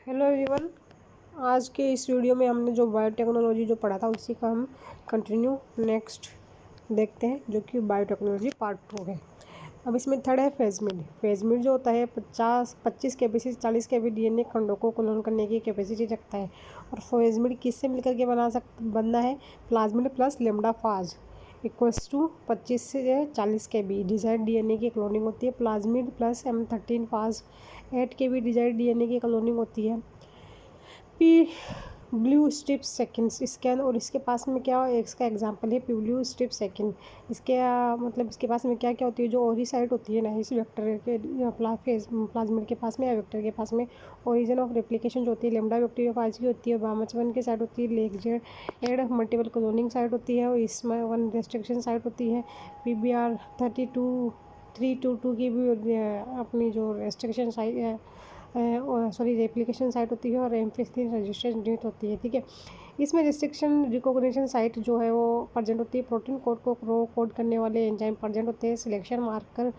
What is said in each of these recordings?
Hello everyone. आज के इस वीडियो में हमने जो बायोटेक्नोलॉजी जो पढ़ा था उसी का हम कंटिन्यू नेक्स्ट देखते हैं, जो कि बायोटेक्नोलॉजी पार्ट 2 है। अब इसमें थर्ड है फेजमिड। फेजमिड जो होता है 25 के बी से 40 के बी डीएनए खंडों को क्लोन करने की कैपेसिटी रखता है। और फेजमिड किससे मिलकर के बनना है? Plasmid plus lambda phage equals to 25 से 40 के बी डिजायर्ड डीएनए की क्लोनिंग होती है। Plasmid plus M13 phage 8 K B desired DNA की क्लोनिंग होती है। P blue strip seconds scan, और इसके पास में क्या है, इसका एग्जांपल है पी ब्लू स्ट्रिप सेकंड। इसके मतलब इसके पास में क्या क्या होती है? जो ओरिसाइट होती है ना, इस वेक्टर के प्लाज्मिड के पास में या वेक्टर के पास में ओरिजिन ऑफ रेप्लिकेशन जो होती है लेमडा बैक्टीरियोफाज की होती है। बामचवन की साइड होती है leg Z multiple cloning site होती है, और इसमें वन रेस्ट्रिक्शन साइट होती है। PBR 322 की भी अपनी जो रेस्ट्रिक्शन साइट है रेप्लिकेशन साइट होती है, और M15 रजिस्ट्रेशन यूनिट होती है। ठीक है, इसमें रिस्ट्रिक्शन रिकॉग्निशन साइट जो है वो प्रेजेंट होती है। प्रोटीन कोड को कोड करने वाले एंजाइम प्रेजेंट होते हैं। सिलेक्शन मार्कर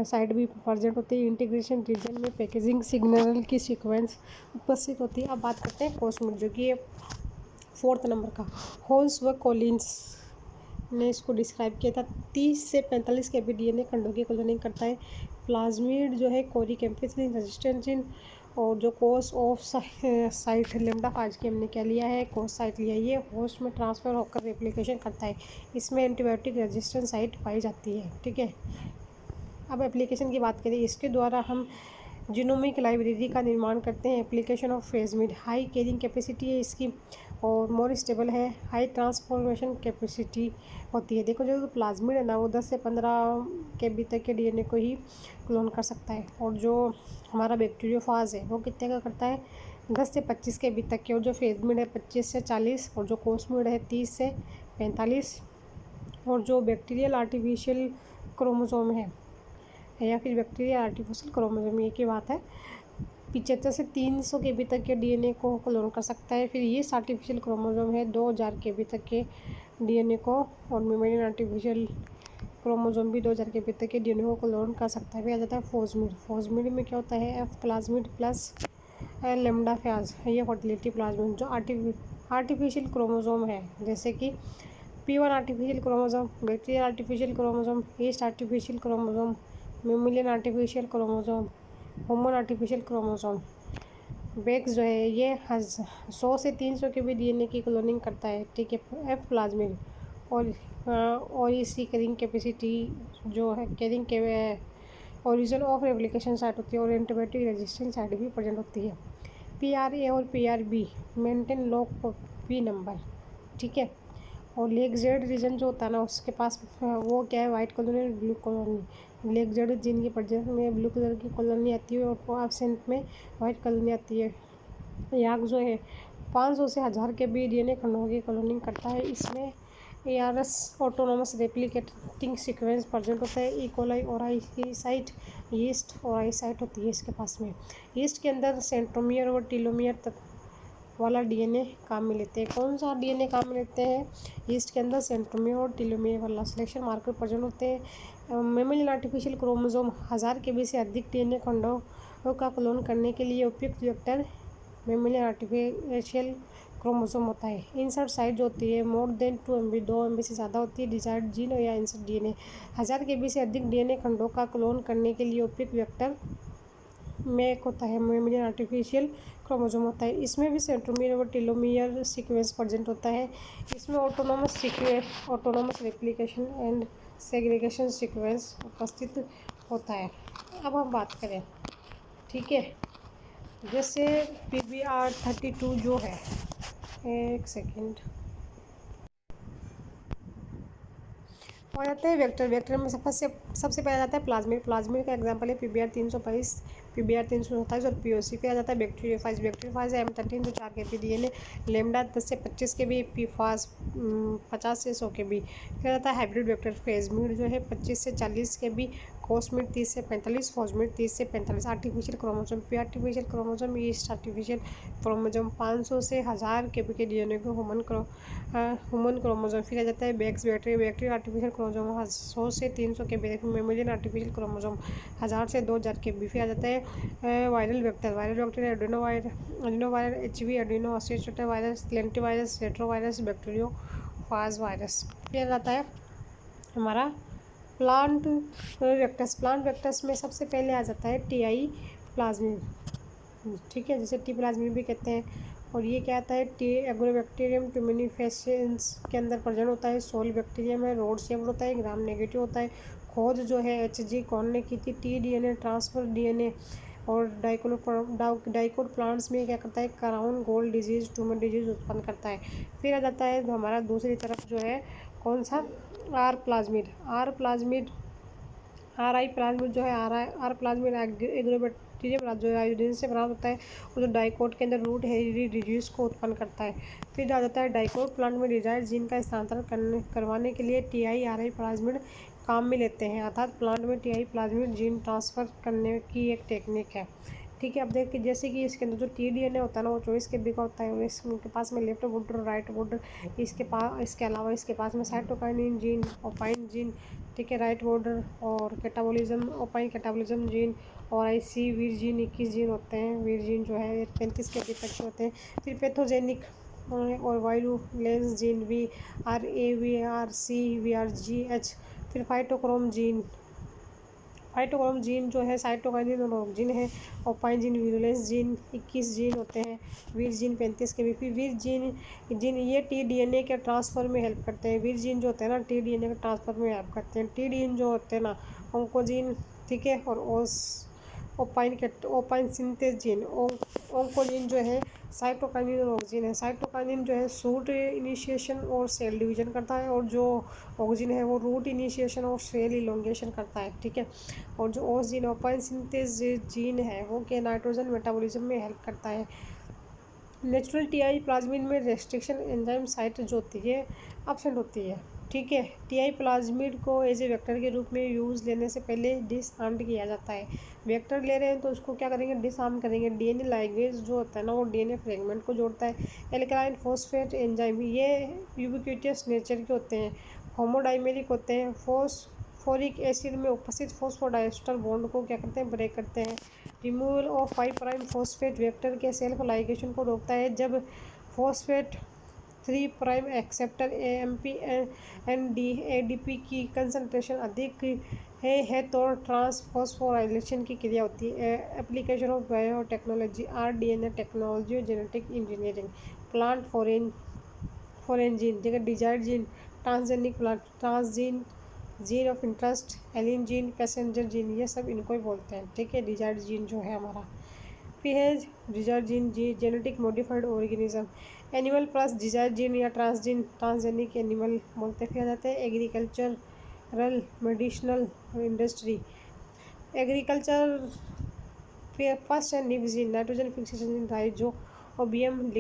साइट भी प्रेजेंट होती है। इंटीग्रेशन रीजन में पैकेजिंग सिग्नल की सीक्वेंस उपस्थित होती है। अब बात करते हैं कोसमिड, जो कि 4th नंबर का। होल्स व कॉलिन्स ने इसको डिस्क्राइब किया था। 30 से 45 के बी डीएनए खंडों की क्लोनिंग करता है। प्लाज्मिड जो है कोरिक एम्फिसिलिन रेजिस्टेंस, और जो कोर्स ऑफ साइट लेमडा फाज की हमने क्या लिया है? कोर्स साइट लिया है। ये होस्ट में ट्रांसफ़र होकर रेप्लिकेशन करता है। इसमें एंटीबायोटिक रेजिस्टेंस साइट पाई जाती है। ठीक है, अब एप्लीकेशन की बात करें, इसके द्वारा हम जीनोमिक लाइब्रेरी का निर्माण करते हैं। Application of phagemid, high carrying capacity है इसकी, और मोर स्टेबल है। हाई ट्रांसफॉर्मेशन कैपेसिटी होती है। देखो, जो प्लाज्मिड है ना, वो 10 से 15 के बी तक के डीएनए को ही क्लोन कर सकता है। और जो हमारा बैक्टीरियोफाज है वो कितने का करता है? 10 से 25 के बी तक के। और जो फेजमिड है 25 से 40, और जो कोसमिड है 30 से 45, और जो बैक्टीरियल आर्टिफिशियल क्रोमोसोम है या फिर बैक्टीरिया आर्टिफिशियल क्रोमोसोम, ये की बात है, 75 से 300 के बी तक के डीएनए को क्लोन कर सकता है। फिर ये आर्टिफिशियल क्रोमोसोम है 2000 के बी तक के डीएनए को, और मेमोरियन आर्टिफिशियल क्रोमोसोम भी 2000 के बी तक के डीएनए को क्लोन कर सकता है। फिर आ जाता है फोजमिड। फोजमिड में क्या होता है? F plasmid plus lambda phage, ये फर्टिलिटी प्लाज्मिड। जो आर्टिफिशियल क्रोमोसोम है, जैसे कि P1 artificial chromosome, bacterial artificial chromosome, yeast artificial chromosome, mammalian artificial chromosome, human artificial chromosome. BACs जो है ये 100 से 300 के भी डीएनए की क्लोनिंग करता है। ठीक है, F प्लाज्मिड। और इसकी कैरिंग कैपेसिटी जो है, कैरिंग के ओरिजिन ऑफ रेप्लिकेशन साइट होती है, और एंटीबायोटिक रेजिस्टेंस साइट भी प्रेजेंट होती है। PRA और PRB मेंटेन लो पी नंबर। ठीक है, और लेग जेड रीजन जो होता है ना, उसके पास वो क्या है? वाइट कॉलोनी और ब्लू कॉलोनी। लेग जेड जिनकी प्रेजेंस में ब्लू कलर की कॉलोनी आती है, और एब्सेंट में वाइट कॉलोनी आती है। याक जो है 500 से 1000 के भी डीएनए खंडों की क्लोनिंग करता है। इसमें ARS autonomous replicating sequence present होता है। इकोलाई और साइट, ईस्ट और साइट होती है इसके पास में। ईस्ट के अंदर सेंट्रोमियर और टीलोमियर तक वाला डीएनए काम में लेते हैं। कौन सा डीएनए काम में लेते हैं? ईस्ट के अंदर सेंट्रोमियर और टीलोमियर वाला। सिलेक्शन मार्कर प्रेजेंट होते हैं। मेमिलियन आर्टिफिशियल क्रोमोसोम 1000 के बी से अधिक डीएनए खंडों का क्लोन करने के लिए उपयुक्त वेक्टर मेमिलियन आर्टिफिशियल क्रोमोसोम होता है। इंसर्ट साइट जो होती है मोर देन 2 MB, 2 MB से ज़्यादा होती है। डिजायर्ड जीन या इंसर्ट डीएनए 1000 के बी से अधिक डीएनए खंडों का क्लोन करने के लिए उपयुक्त वेक्टर में एक होता है मेमिलियन आर्टिफिशियल क्रोमोसोम होता है। इसमें भी सेंट्रोमियर और टेलोमियर सीक्वेंस प्रेजेंट होता है। इसमें autonomous replication and segregation sequence उपस्थित होता है। अब हम बात करें, ठीक है, जैसे PBR 32 जो है, एक सेकेंड, हो जाता है वेक्टर। वेक्टर में सबसे पहले आता है प्लाज्मिड। प्लाज्मिड का एग्जांपल है PBR 322, PBR 327 और POC। पे आ जाता है बैक्टीरियोफाज। बैक्टीरियोफाज है M13 जो 4 के बी डीएनए, लेमडा 10 से 25 के बी, पीफाज 50 से 100 के बी। फिर आता है हाइब्रिड वेक्टर। फेजमिड जो है 25 से 40 के बी, फोस्मिड 30 से 45, फॉस्मिड 30 से 45। Artificial chromosome P artificial chromosome yeast artificial chromosome 500 से 1000 के डीएनए को ह्यूमन क्रोमोसोम। फिर आ जाता है बैक्टीरिया आर्टिफिशियल क्रोमोसोम 100 से 300 के। मेमोरियन आर्टिफिशियल क्रोमोसोम 1000 से 2000 के। फिर आ जाता है viral vector adenovirus HV adeno associated virus, lentivirus, retrovirus, bacteriophage virus. फिर आता है हमारा प्लांट वेक्टर्स में सबसे पहले आ जाता है टीआई प्लाज्मिड, ठीक है, जिसे टी प्लाज्मिड भी कहते हैं। और ये क्या आता है, टी एग्रोबैक्टीरियम ट्यूमिनिफेसेंस के अंदर प्रेजेंट होता है। सोल बैक्टीरियम है, रोड शेप होता है, ग्राम नेगेटिव होता है। खोज जो है HG कौन ने की थी, टी डीएनए ट्रांसफर डीएनए। और डाइकोट प्लांट्स में क्या करता है, crown gold disease tumour disease उत्पन्न करता है। फिर आ जाता है हमारा दूसरी तरफ जो है कौन सा, आर प्लाज्मिड जो है आर प्लाज्मिड एग्रोबैक्टीरियम जो आयोडीन से प्राप्त होता है, वो जो डाइकोट के अंदर रूट हेरिडी डिजीज को उत्पन्न करता है। फिर आ जाता है डाइकोट प्लांट में डिजायर्ड जीन का स्थानांतरण करवाने के लिए टीआई प्लाज्मिड काम में लेते हैं, अर्थात प्लांट में टीआई प्लाज्मिड जीन ट्रांसफ़र करने की एक टेक्निक है, ठीक है। अब देखिए जैसे कि इसके अंदर जो टीडीएनए होता है ना, वो 24 KB का होता है, और इसके पास में लेफ्ट बॉर्डर राइट बॉर्डर, इसके अलावा इसके पास में साइटोकाइनिन जीन, ओपाइन जीन, ठीक है, राइट बॉर्डर, और कैटाबोलिज्म ओपाइन कैटाबोलिज्म जीन, और आईसी वीर जीन 21 जीन होते हैं। वीर जीन जो है 35 KB तक के होते हैं। फिर पैथोजेनिक और वायरुलेंस जीन VRC VRGH। फिर फाइटोक्रोम जीन जो है साइटोकाइनिन और ऑक्जिन है। ओपाइन जीन वीरुलेंस जीन 21 जीन होते हैं। वीर जीन 35 के। फिर वीर जीन ये टीडीएनए के ट्रांसफ़र में हेल्प करते हैं। वीर जीन जो होते हैं ना, टीडीएनए के ट्रांसफ़र में हेल्प करते हैं। टी जीन जो होते हैं ना, ऑन्कोजीन, ठीक है, और ओपाइन सिंथेस जीन। ऑन्कोजीन जो है साइटोकाइनिन और ऑक्जिन है। साइटोकाइनिन जो है सूट इनिशिएशन और सेल डिवीजन करता है, और जो ऑक्जिन है वो रूट इनिशिएशन और सेल इलोंगेशन करता है, ठीक है। और जो ओस जीन ओपाइन सिंथेस जीन है वो के नाइट्रोजन मेटाबॉलिज्म में हेल्प करता है। नेचुरल टीआई प्लाज्मिड में रेस्ट्रिक्शन एंजाइम साइट जो होती है एब्सेंट होती है, ठीक है। टीआई प्लाज्मिड को एज ए वेक्टर के रूप में यूज़ लेने से पहले डिसआर्म्ड किया जाता है। वेक्टर ले रहे हैं तो उसको क्या करेंगे, डिसआर्म करेंगे। डीएनए लाइगेज जो होता है ना, वो डीएनए फ्रेगमेंट को जोड़ता है। एल्कालाइन फॉस्फेट एंजाइम ये यूबिक्विटियस नेचर के होते हैं, होमोडाइमेरिक होते हैं। फॉस्फोरिक एसिड में उपस्थित फॉस्फोडाइस्टर बॉन्ड को क्या करते हैं, ब्रेक करते हैं। रिमूवल ऑफ 5' फॉस्फेट वेक्टर के सेल्फ लाइगेशन को रोकता है। जब फॉस्फेट 3' एक्सेप्टर AMP ADP की कंसंट्रेशन अधिक है तो ट्रांसफॉस्फोराइलेशन की क्रिया होती है। Application of biotechnology rDNA technology और genetic engineering. Plant foreign gene जगह desired gene, transgenic plant, transgene, gene of interest, alien gene, passenger gene, ये सब इनको ही बोलते हैं, ठीक है, डिजायर्ड जीन जो है हमारा। फिर है desired gene genetic modified organism, animal plus desired gene या ट्रांसजेनिक एनिमल बोलते। फिर आ जाते हैं agricultural medicinal industry. Agriculture first है nif gene, nitrogen fixation rhizobium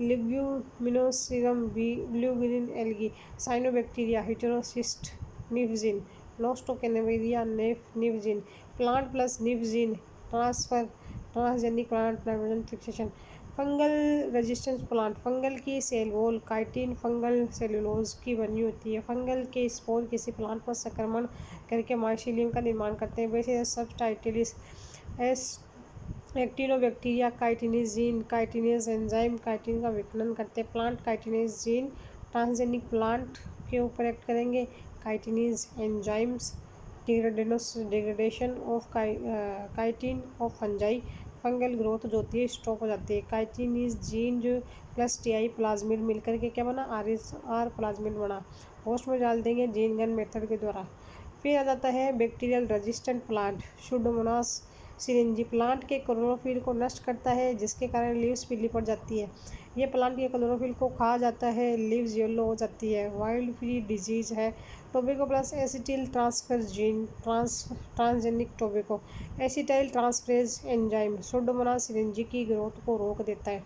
leguminosarum blue green algae, cyanobacteria heterocyst nif gene, nostoc anabaena variabilis nif gene. Plant plus nif gene transfer transgenic plant nitrogen fixation. Fungal resistance plant, fungal की cell wall chitin fungal cellulose की बनी होती है। Fungal के spore किसी plant पर संक्रमण करके माइसीलियम का निर्माण करते हैं। वैसे subtilis actinobacteria chitinase gene chitinase enzyme chitin का विखंडन करते हैं। Plant chitinase gene transgenic plant के ऊपर एक्ट करेंगे। Chitinase enzymes degradation of chitin of fungi, fungal growth जो होती है स्टॉप हो जाती है। काइटिनेज जीन जो प्लस टीआई प्लाज्मिड मिलकर के क्या बना, आर प्लाज्मिड बना। होस्ट में डाल देंगे जीन गन मेथड के द्वारा। फिर आ जाता है bacterial resistant plant, Pseudomonas syringae, plant के क्लोरोफिल को नष्ट करता है जिसके कारण लीव्स पीली पड़ जाती है। ये प्लांट के क्लोरोफिल को खा जाता है, लीव्स येलो हो जाती है। वाइल्ड फ्री डिजीज है tobacco plus acetyl transfer gene transgenic tobacco, acetyl transferase enzyme Pseudomonas syringae की ग्रोथ को रोक देता है।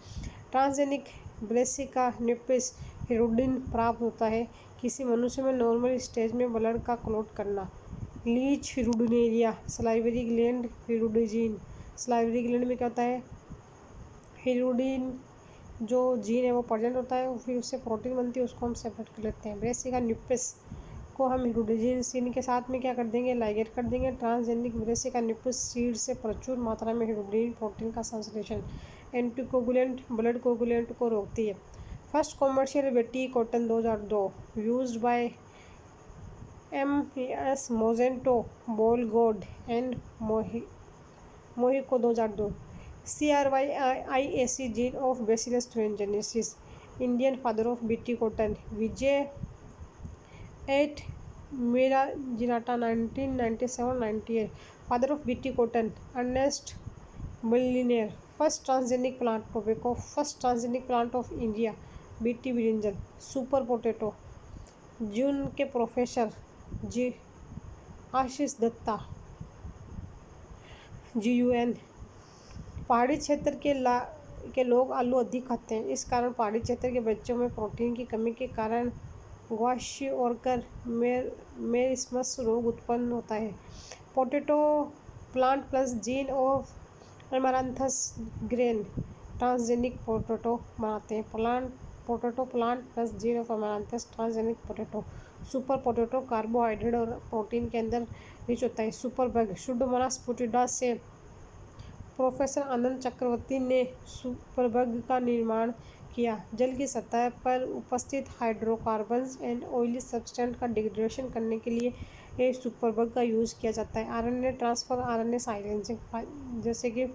ट्रांसजेनिक ब्रेसिका नेपिस हिरुडिन प्राप्त होता है। किसी मनुष्य में नॉर्मल स्टेज में ब्लड का क्लॉट करना, लीच हिरुडिनेरिया, सलाइवरी ग्लैंड, हिरुडिजीन। सलाइवरी ग्लैंड में क्या होता है, हिरुडिन जो जीन है वो प्रेजेंट होता है, फिर उससे प्रोटीन बनती है, उसको हम सेपरेट कर लेते हैं। ब्रेसिका न्यूक्लियस को हम हिरुडिजीन के साथ में क्या कर देंगे, लाइगेट कर देंगे। ट्रांसजेनिक ब्रेसिका न्यूक्लियस सीड से प्रचुर मात्रा में हिरुडिन प्रोटीन का संश्लेषण, एंटीकोगुलेंट, ब्लड कोगुलेंट को रोकती है। First commercial BT cotton 2002 used by MS Monsanto, Bollgard and Mahyco 2002। CRYIAC gene of Bacillus thuringiensis, Indian father of BT cotton, Vijay एट मीरा जिनाटा 1997-98, father of BT cotton, Ernest मिलिनेयर। First transgenic plant tobacco, first transgenic plant of India, BT brinjal. Super potato, जून के professor ji Ashish Datta, GUN। पहाड़ी क्षेत्र के लोग आलू अधिक खाते हैं, इस कारण पहाड़ी क्षेत्र के बच्चों में प्रोटीन की कमी के कारण क्वाशिओरकर मेरिस्मस रोग उत्पन्न होता है। Potato plant plus gene of Amaranthus grain transgenic potato बनाते हैं। Potato plant plus gene of Amaranthus transgenic potato. Super potato carbohydrate और प्रोटीन के अंदर रिच होता है। सुपर बग, सुडोमोनास पुटिडा से प्रोफेसर आनंद चक्रवर्ती ने सुपरबग का निर्माण किया। जल की सतह पर उपस्थित हाइड्रोकार्बन्स एंड ऑयली सब्सटेंस का डिग्रेडेशन करने के लिए सुपरबग का यूज़ किया जाता है। RNA ट्रांसफर, RNA साइलेंसिंग, जैसे कि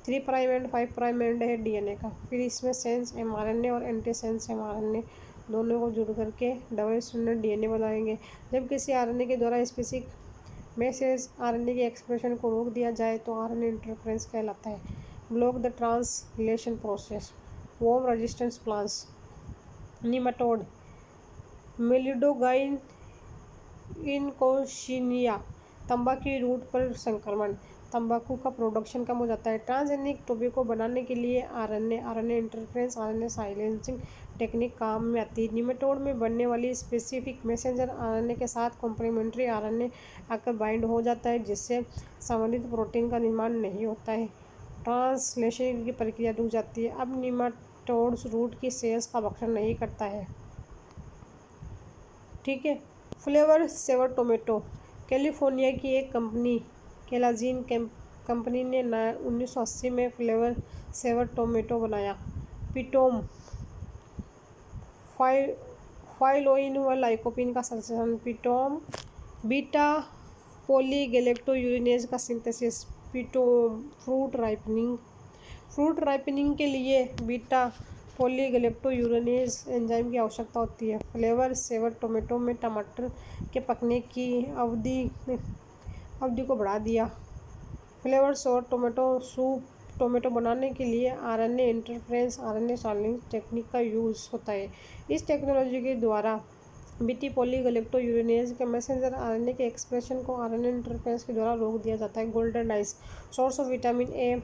3' एंड 5' एंड है DNA का। फिर इसमें सेंस mRNA और एंटीसेंस mRNA दोनों को जुड़ करके डबल स्ट्रैंडेड DNA बनाएंगे। जब किसी RNA के द्वारा स्पेसिफिक मैसेज RNA के एक्सप्रेशन को रोक दिया जाए तो RNA इंटरफेरेंस कहलाता है। Block the translation process, worm resistance plants, nematode, Meloidogyne incognita, तंबाकू की रूट पर संक्रमण, तंबाकू का प्रोडक्शन कम हो जाता है। ट्रांसजेनिक टोबैको बनाने के लिए RNA interference, RNA silencing technique काम में आती है। निमेटोड में बनने वाली स्पेसिफिक मैसेंजर RNA के साथ कॉम्प्लीमेंट्री RNA आकर बाइंड हो जाता है, जिससे संबंधित प्रोटीन का निर्माण नहीं होता है। ट्रांसलेशन की प्रक्रिया रुक जाती है। अब निमेटोड्स रूट की सेल्स का भक्षण नहीं करता है। ठीक है। फ्लेवर सेवर टोमेटो, कैलिफोर्निया की एक कंपनी केलाजीन कंपनी ने 1980 में फ्लेवर सेवर टोमेटो बनाया। पिटोम, फाइलोइन व लाइकोपीन का संश्लेषण, पिटोम, बीटा पॉलीगैलेक्टोयूरिनेज का सिंथेसिस, पिटोम। फ्रूट राइपनिंग के लिए बीटा पॉलीगैलेक्टोयूरिनेज एंजाइम की आवश्यकता होती है। फ्लेवर सेवर टोमेटो में टमाटर के पकने की अवधि को बढ़ा दिया। Flavour saver tomato soup tomato बनाने के लिए RNA interference, RNA silencing technique का यूज़ होता है। इस टेक्नोलॉजी के द्वारा बीटी पॉलीगैलेक्टोयूरिनेज के मैसेंजर RNA के एक्सप्रेशन को RNA इंटरफेरेंस के द्वारा रोक दिया जाता है। Golden rice, source of vitamin A,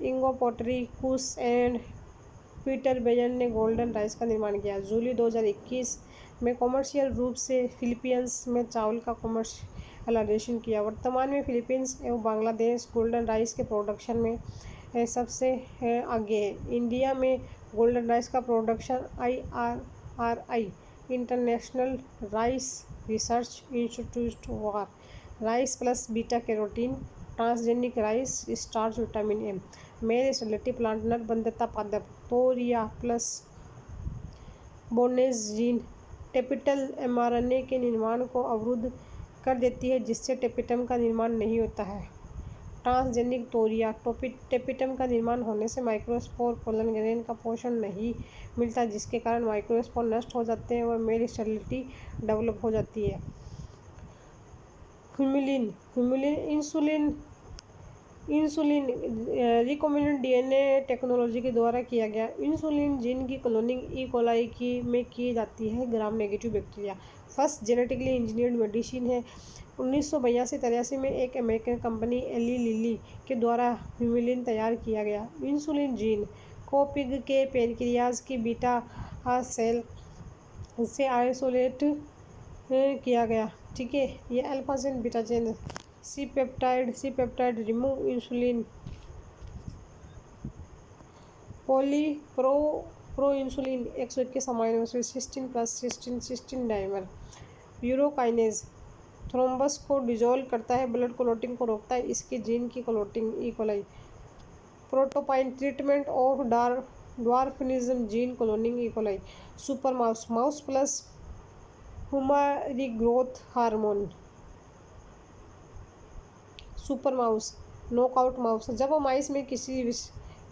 इंगो पोटरी कुस एंड पीटर बेजन ने गोल्डन राइस का निर्माण किया। जूली 2021 में कॉमर्शियल रूप से फिलीपींस में चावल का कॉमर्शियलाइजेशन किया। वर्तमान में फिलीपींस एवं बांग्लादेश गोल्डन राइस के प्रोडक्शन में सबसे आगे है। इंडिया में गोल्डन राइस का production IRRI international rice research institute हुआ। Rice plus beta carotene, transgenic rice starch, vitamin M, male sterility plant नर बंधता पादप, तोरिया plus barnase gene tapetal mRNA के निर्माण को अवरुद्ध कर देती है, जिससे टेपिटम का निर्माण नहीं होता है। ट्रांसजेनिक तोरिया टेपिटम का निर्माण होने से माइक्रोस्पोर पोलन ग्रेन का पोषण नहीं मिलता, जिसके कारण माइक्रोस्पोर नष्ट हो जाते हैं और मेल स्टेरिलिटी डेवलप हो जाती है। इंसुलिन रिकॉम्बिनेंट DNA टेक्नोलॉजी के द्वारा किया गया। इंसुलिन जीन की क्लोनिंग E. coli में की जाती है gram negative bacteria. First genetically engineered medicine है। 1982-83 में एक अमेरिकन कंपनी एली लिली के द्वारा ह्यूमिलिन तैयार किया गया। इंसुलिन जीन को पिग के पेनक्रियाज की बीटा सेल से आइसोलेट किया गया। ठीक है। ये alpha chain beta chain. C peptide remove insulin. Proinsulin 121 amino acid, cysteine plus cysteine dimer. Urokinase thrombus को डिजोल्व करता है, ब्लड क्लॉटिंग को रोकता है, इसके जीन की clotting E coli. Protropin treatment of dwarfism gene cloning E coli. Super mouse plus human growth hormone. Super mouse knockout mouse, जब mice में किसी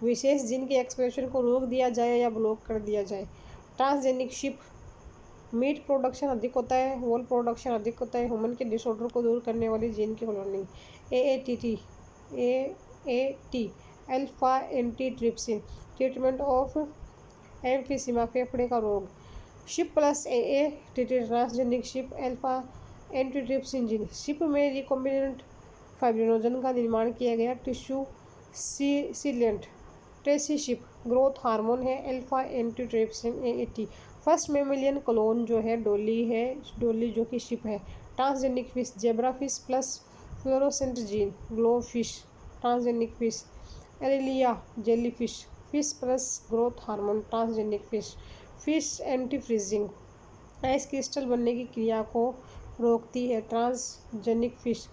विशेष जीन के एक्सप्रेशन को रोक दिया जाए या ब्लॉक कर दिया जाए। ट्रांसजेनिक शिप मीट प्रोडक्शन अधिक होता है, वॉल प्रोडक्शन अधिक होता है, ह्यूमन के डिसऑर्डर को दूर करने वाली जीन की cloning. AAT alpha antitrypsin treatment of emphysema फेफड़े का रोग। Sheep plus AA transgenic sheep alpha antitrypsin gene. Sheep में रिकॉम्बिनेंट फाइब्रिनोजन का निर्माण किया गया tissue sealant. Tracy sheep growth hormone है, alpha antitrypsin AAT। First mammalian clone जो है डोली जो कि शिप है। Transgenic fish zebra fish plus fluorescent gene glow fish. Transgenic fish एरेलिया jelly fish plus growth hormone. Transgenic fish anti freezing ice crystal बनने की क्रिया को रोकती है। ट्रांसजेनिक फिश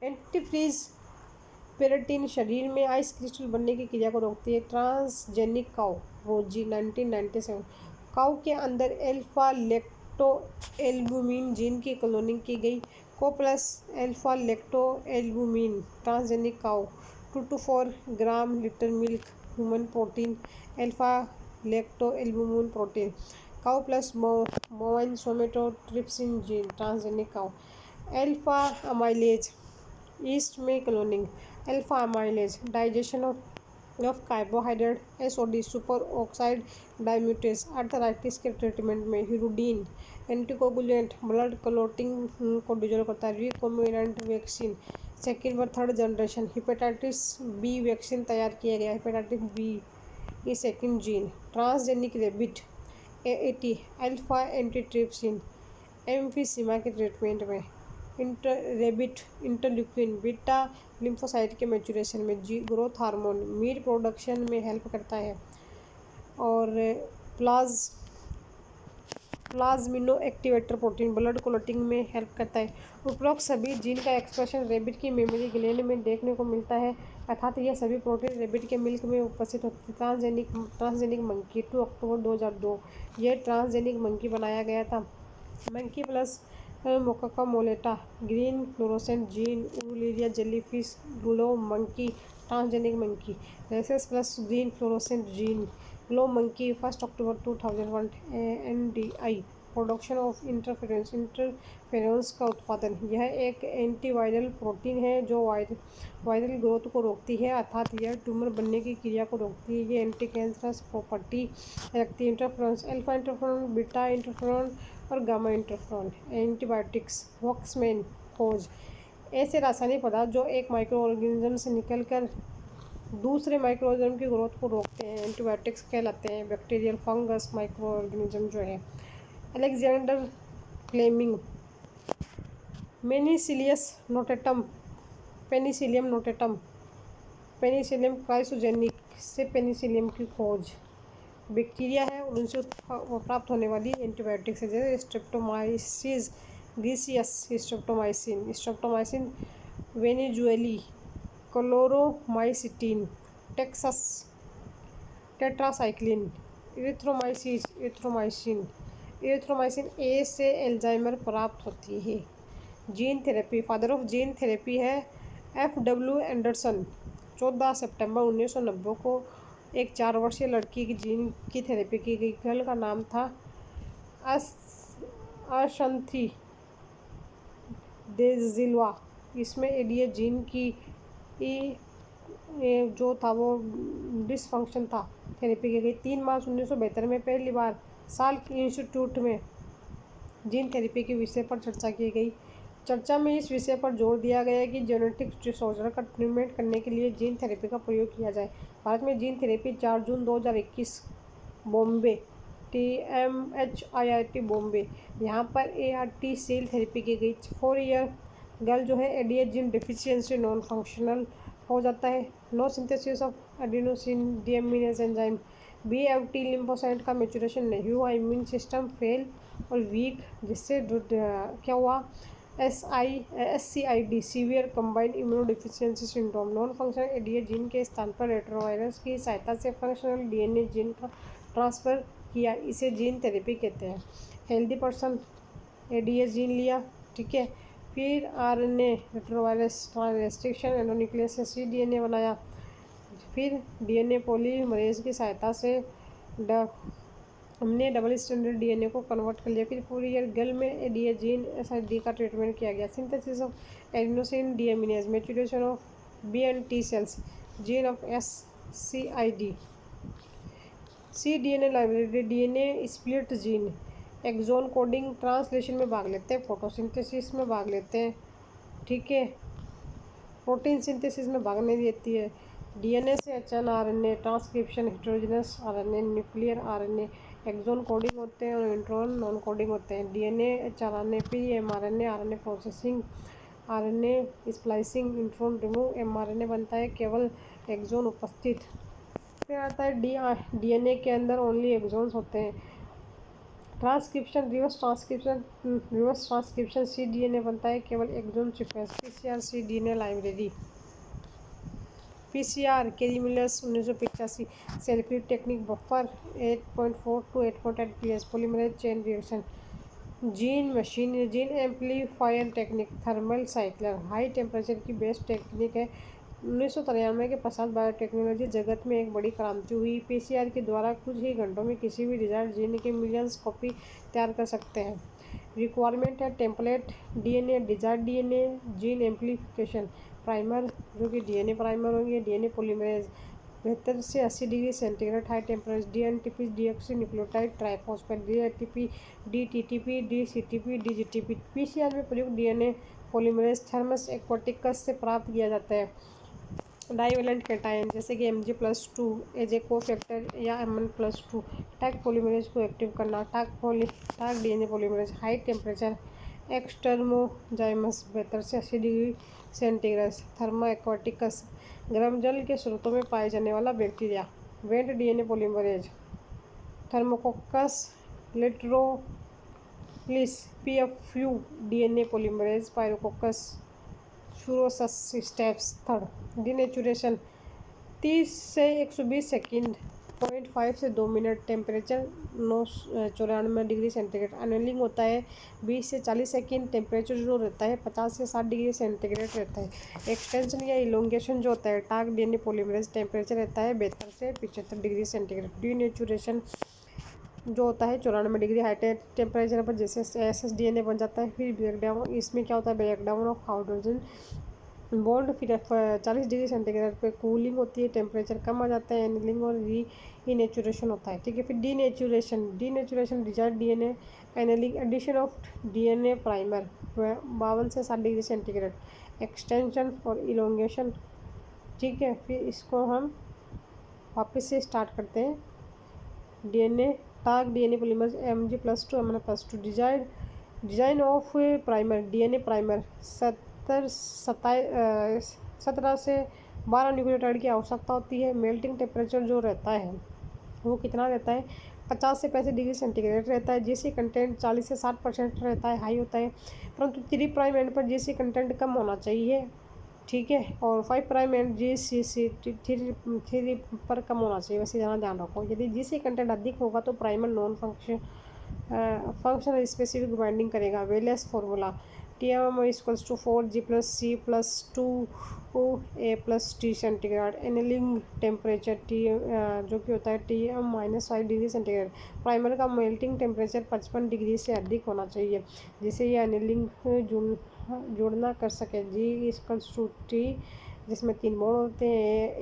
एंटीफ्रीज पेरेटिन शरीर में आइस क्रिस्टल बनने की क्रिया को रोकती है। ट्रांसजेनिक काउ रोजी 1997। काउ के अंदर अल्फा लेक्टो एल्बुमिन जीन की क्लोनिंग की गई। Cow plus alpha lacto albumin. Transgenic cow 2 to 4 gram litre milk human protein alpha lacto albumin protein. Cow plus bovine somatotropin gene. Transgenic cow alpha amylase yeast में cloning. Alpha amylase digestion of carbohydrate SOD super oxide dismutase. Arthritis के treatment में hirudin anticoagulant blood clotting को dissolve करता है। Recombinant vaccine second व third generation. Hepatitis B vaccine तैयार किया गया। हेपेटाइटिस B की second gene. Transgenic rebate AAT alpha antitrypsin emphysema के ट्रीटमेंट में। रेबिट इंटरल्यूकिन बीटा लिम्फोसाइट के मैच्योरेशन में। ग्रोथ हार्मोन मीट प्रोडक्शन में हेल्प करता है और प्लाज्मिनो एक्टिवेटर प्रोटीन ब्लड क्लॉटिंग में हेल्प करता है। उपरोक्त सभी जीन का एक्सप्रेशन रेबिट की मेमोरी ग्लैंड में देखने को मिलता है, अर्थात यह सभी प्रोटीन रेबिट के मिल्क में उपस्थित होते हैं। Transgenic monkey 2 October 2002। यह ट्रांसजेनिक मंकी बनाया गया था। Monkey plus Macaca mulatta green fluorescent gene उरुलिया jellyfish glow monkey. Transgenic monkey rhesus plus green fluorescent gene glow monkey 1 October 2001। NDI production of interference का उत्पादन। यह एक एंटीवायरल प्रोटीन है जो वायरल ग्रोथ को रोकती है, अर्थात यह ट्यूमर बनने की क्रिया को रोकती है। ये एंटी कैंसरस प्रॉपर्टी रखती है। Interference alpha interferon beta interferon और गामा इंटरफेरॉन। एंटीबायोटिक्स वॉक्समैन खोज ऐसे रासायनिक पदार्थ जो एक माइक्रो ऑर्गेनिज्म से निकलकर दूसरे माइक्रो ऑर्गेनिज्म की ग्रोथ को रोकते हैं एंटीबायोटिक्स कहलाते हैं। बैक्टीरियल फंगस माइक्रो ऑर्गेनिज्म जो है। अलेक्जेंडर फ्लेमिंग पेनिसिलियम क्राइसोजेनिक से पेनिसिलियम की खोज। बैक्टीरिया है और उनसे प्राप्त होने वाली एंटीबायोटिक्स है, जैसे Streptomyces griseus streptomycin venezuelae chloromycetin टेक्सस टेट्रासाइक्लिन इरिथ्रोमाइसिन ए से एल्जाइमर प्राप्त होती है। Gene therapy father of gene therapy है FW एंडरसन। 14 सितंबर 1990 को एक 4 वर्षीय लड़की की जीन की थेरेपी की गई। गर्ल का नाम था अशंथी डेजिल्वा। इसमें एडीए जीन की जो था वो डिसफंक्शन था। थेरेपी की गई। 3 मार्च 1972 में पहली बार साल्क इंस्टीट्यूट में जीन थेरेपी के विषय पर चर्चा की गई। चर्चा में इस विषय पर जोर दिया गया कि जेनेटिक डिसऑर्डर का ट्रीटमेंट करने के लिए जीन थेरेपी का प्रयोग किया जाए। भारत में जीन थेरेपी 4 जून 2021 बॉम्बे TMHIIT बॉम्बे, यहाँ पर ART सेल थेरेपी की गई। 4 ईयर गर्ल जो है ADH gene deficiency non functional हो जाता है। No synthesis of adenosine deaminase enzyme. BFT lymphocyte का मेचुरेशन नहीं हुआ, इम्यून सिस्टम फेल और वीक, जिससे क्या हुआ, SCID severe combined immunodeficiency syndrome. Non functional ADH gene के स्थान पर रेट्रोवायरस की सहायता से फंक्शनल DNA जीन का ट्रांसफ़र किया, इसे जीन थेरेपी कहते हैं। हेल्दी पर्सन एडीएच जीन लिया, ठीक है, फिर RNA रेट्रोवायरस रेस्ट्रिक्शन एंडोन्यूक्लियस से cDNA बनाया, फिर DNA पॉलीमरेज की सहायता से हमने डबल स्टैंडर्ड DNA को कन्वर्ट कर लिया। फिर 4 ईयर गर्ल में एडीएच जीन SID का ट्रीटमेंट किया गया। Synthesis of adenosine deaminase, maturation of BNT cells, gene of SCID। cDNA library, DNA split gene, exon coding translation में भाग लेते हैं, फोटोसिंथेसिस में भाग लेते हैं, ठीक है, प्रोटीन सिंथेसिस में भाग नहीं देती है। DNA से HNRNA transcription, heterogenous RNA, nuclear RNA, exon coding होते हैं और इंट्रॉन नॉन कोडिंग होते हैं। DNA HRNA, फिर mRNA RNA processing, RNA splicing, intron remove, mRNA बनता है केवल एक्सोन उपस्थित। फिर आता है DNA के अंदर ओनली एक्सोन्स होते हैं। ट्रांसक्रिप्शन, रिवर्स ट्रांसक्रिप्शन, cDNA बनता है केवल exon sequence. PCR cDNA library, PCR Kary Mullis 1985, cell free technique, buffer 8.4 to 8.8 PS, polymerase chain reaction, gene machine, gene amplifier technique, thermal cycler, high temperature की best technique है। 1993 के पश्चात biotechnology जगत में एक बड़ी क्रांति हुई। PCR के द्वारा कुछ ही घंटों में किसी भी डिजायर्ड जीन के मिलियंस कॉपी तैयार कर सकते हैं। रिक्वायरमेंट है template DNA, desired DNA, gene amplification, primer जो कि DNA प्राइमर होंगे, DNA पॉलीमरेज 72 से 80 degree centigrade high temperature, DNTP deoxy nucleotide triphosphate, DATP, DTTP, DCTP, DGTP। PCR में प्रयुक्त DNA पॉलीमरेज थर्मस एक्वाटिकस से प्राप्त किया जाता है। डाइवेलेंट कैटायन जैसे कि Mg+2 एज ए कोफैक्टर या Mn+2, टैग पॉलीमरेज को एक्टिव करना, Taq DNA polymerase high temperature एक्सटर्मोजाइमस 72 से 80 डिग्री सेंटीग्रेड थर्मा एक्वाटिकस, गर्म जल के स्रोतों में पाए जाने वाला bacteria. Vent DNA polymerase, Thermococcus litoralis, PFU DNA polymerase, Pyrococcus furiosus steps. Third denaturation 30 से 120 सेकंड, 0.5 से 2 minute, temperature 94 degree centigrade. Annealing होता है 20 से 40 सेकंड, टेम्परेचर जो रहता है 50 से 60 डिग्री सेंटीग्रेड रहता है। एक्सटेंशन या इलोंगेशन जो होता है टैग DNA पॉलीमरेज, टेम्परेचर रहता है 72 से 75 डिग्री सेंटीग्रेड। डीनेचुरेशन जो होता है 94 डिग्री हाई टेम्परेचर पर जैसे SSDNA बन जाता है। फिर ब्रेकडाउन, इसमें क्या होता है, ब्रेकडाउन ऑफ हाइड्रोजन बॉन्ड, फिर 40 डिग्री सेंटीग्रेड पे कूलिंग होती है, टेम्परेचर कम आ जाता है, एनिलिंग और रीनेचुरेशन होता है, ठीक है। फिर denaturation desired DNA annealing, addition of DNA primer 52 से 60 डिग्री सेंटीग्रेड, एक्सटेंशन और इलोंगेशन, ठीक है। फिर इसको हम वापस से स्टार्ट करते हैं। DNA polymerase Mg+2 Mn+2, design of primer DNA primer 17 से 12 न्यूक्लियोटाइड की आवश्यकता होती है। मेल्टिंग टेम्परेचर जो रहता है वो कितना रहता है, 50 से 65 डिग्री सेंटीग्रेड रहता है। GC कंटेंट 40 से 60% रहता है, हाई होता है, परंतु 3 प्राइम एंड पर GC कंटेंट कम होना चाहिए, ठीक है, और 5 प्राइम एंड GCC 3 पर कम होना चाहिए, वैसे ज़्यादा ध्यान रखो। यदि GC कंटेंट अधिक होगा तो primer non functional specific binding करेगा। Wallace formula TM= 4G+C+2A+T centigrade. Annealing temperature जो कि होता है TM-5 डिग्री सेंटीग्रेड। प्राइमर का मेल्टिंग टेम्परेचर 55 डिग्री से अधिक होना चाहिए जिससे यह एनिलिंग जुड़ना कर सके। G=T, जिसमें 3 बॉन्ड होते हैं,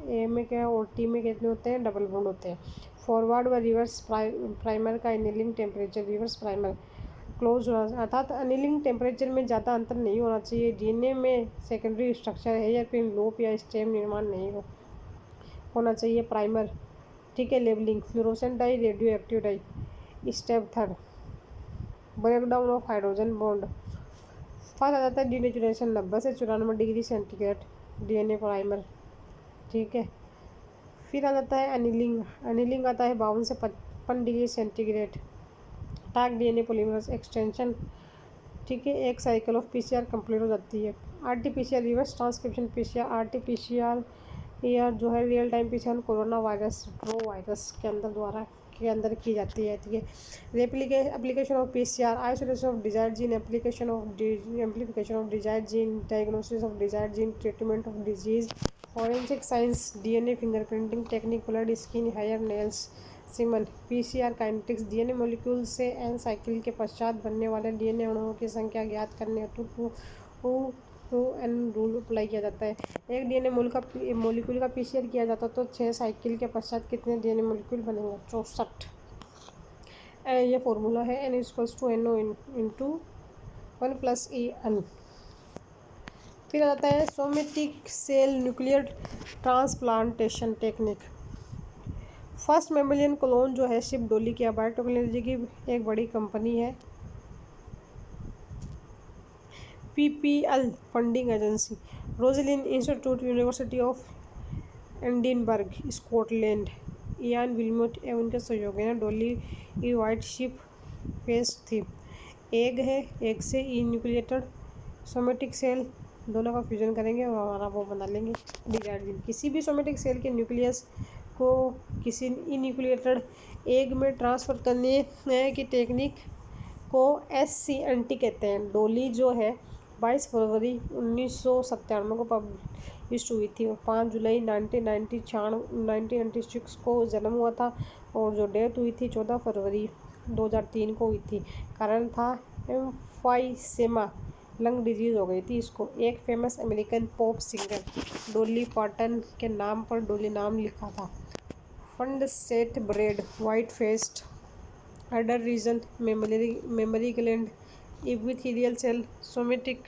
ए में क्या और T में कितने होते हैं, डबल बॉन्ड होते हैं। फॉरवर्ड व रिवर्स प्राइमर का annealing temperature, reverse primer close होना, अर्थात एनिलिंग टेम्परेचर में ज़्यादा अंतर नहीं होना चाहिए। DNA में सेकेंडरी स्ट्रक्चर हेयरपिन लूप या स्टेम निर्माण नहीं होना चाहिए। प्राइमर ठीक है। Labelling, fluorescent dye, radioactive dye. Step third, breakdown of hydrogen bond. First आ जाता है डीनेचुरेशन, 90 से 94 डिग्री सेंटीग्रेड डीएनए प्राइमर, ठीक है। फिर आ जाता है एनिलिंग, एनिलिंग आता है 52 से 55 डिग्री सेंटीग्रेड, टाक डीएनए पॉलीमरेज एक्सटेंशन, ठीक है। एक साइकिल ऑफ पीसीआर कंप्लीट हो जाती है। RTPCR, reverse transcription PCR, RTPCR यार जो है real time PCR corona virus रो वायरस के अंदर की जाती है, ठीक है। Application of PCR, isolation of desired gene, amplification of desired gene, diagnosis of desired gene, treatment of disease, forensic science, DNA fingerprinting technique, blood skin hair nails semen, PCR kinetics, DNA molecule से n cycle के पश्चात बनने वाले DNA अणुओं की संख्या ज्ञात करने टू एन रूल अप्लाई किया जाता है। एक डीएनए मॉलिक्यूल का पीसीआर किया जाता है तो 6 साइकिल के पश्चात कितने डीएनए मॉलिक्यूल बनेंगे? 64। ये फॉर्मूला है N equals to N O into 1 plus E N. फिर आता है somatic cell nuclear transplantation technique. First mammalian clone जो है शिप डोली की बायोटेक्नोलॉजी की एक बड़ी कंपनी है। PPL funding agency, Roslin institute, university of Edinburgh Scotland, Ian Wilmut एवं उनके सहयोगी ने डोली ई वाइट शिप फेस थी। एग है, एग से ई न्यूक्लिएटेड सोमेटिक सेल दोनों का फ्यूजन करेंगे और हमारा वो बना लेंगे डिजायर्ड जीन। किसी भी सोमेटिक सेल के न्यूक्लियस को किसी इन्यूक्लिएटेड एग में ट्रांसफ़र करने की टेक्निक को SCNT कहते हैं। डोली जो है 22 फरवरी 1997 को पब्लिश हुई थी और 5 जुलाई 1996 को जन्म हुआ था और जो डेथ हुई थी 14 फरवरी 2003 को हुई थी। कारण था एम्फाइसेमा, लंग डिजीज़ हो गई थी इसको। एक famous American pop singer Dolly Parton के नाम पर डोली नाम लिखा था। फंड सेट ब्रेड, white faced, udder region, mammary gland, epithelial cell, somatic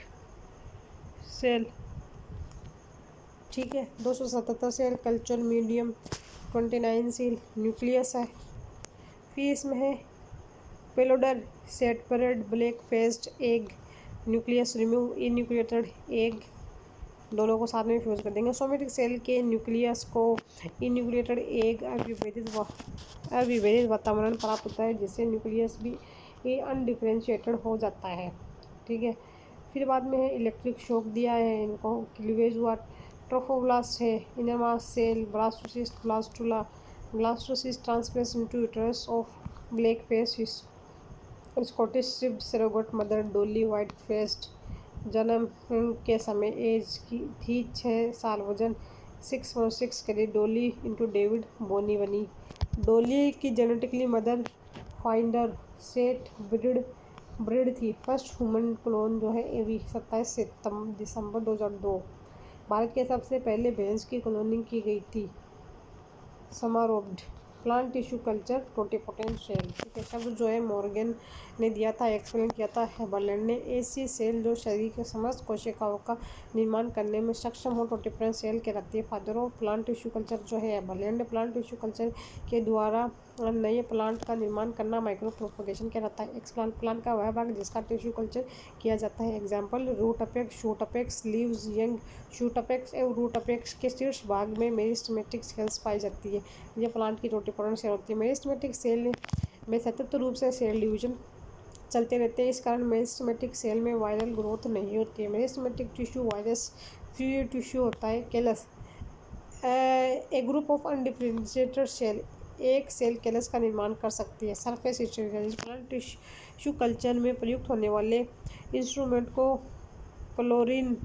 cell, ठीक है। 277 cell, culture medium, 29 cell, nucleus है। फिर इसमें है पेलोडर सेटपरेट black faced egg, nucleus remove enucleated egg, दोनों को साथ में फ्यूज कर देंगे। सोमेटिक सेल के न्यूक्लियस को इन्यूक्लिएटेड एग अविभेदित वातावरण प्राप्त होता है जिससे न्यूक्लियस भी अनडिफरेंशिएटेड हो जाता है, ठीक है। फिर बाद में है इलेक्ट्रिक शॉक दिया है इनको, क्लीवेज हुआ, ट्रोफोब्लास्ट है, inner mass cell, blastocyst, blastocyst transplace into uterus of black face Scottish sheep surrogate mother Dolly white faced, जन्म के समय एज की थी 6 साल, वजन 6.6 करी। डोली इंटू डेविड बोनी बनी। डोली की genetically mother finder set breed थी। फर्स्ट ह्यूमन क्लोन जो है ये भी 27 दिसंबर 2002 भारत के सबसे पहले भैंस की क्लोनिंग की गई थी। समारोब्ड plant tissue culture totipotent cell, ठीक है। शब्द जो है मॉर्गन ने दिया था, एक्सप्लेन किया था हेबरलैंड ने। ऐसी सेल जो शरीर के समस्त कोशिकाओं का निर्माण करने में सक्षम हो टोटिपोटेंट सेल कहलाती है। Father of plant tissue culture जो है हेबरलैंड। प्लांट टिश्यू कल्चर के द्वारा नए प्लांट का निर्माण करना माइक्रो प्रोपगेशन कहलाता है। एक्सप्लांट प्लांट का वह भाग जिसका टिश्यू कल्चर किया जाता है। Example root apex, shoot apex, leaves, young shoot apex एवं रूट अपेक्स के शीर्ष भाग में मेरिस्टेमेटिक सेल्स पाई जाती है। ये प्लांट की टोटिपोटेंट सेल होती है। मेरिस्टेमेटिक सेल में सतत रूप से सेल डिवीजन चलते रहते हैं, इस कारण मेरिस्टेमेटिक सेल में वायरल ग्रोथ नहीं होती है। Meristematic tissue virus free tissue होता है। Callus a group of undifferentiated cell, एक सेल कैलस का निर्माण कर सकती है। Surface sterilization, plant tissue culture में प्रयुक्त होने वाले इंस्ट्रूमेंट को क्लोरीन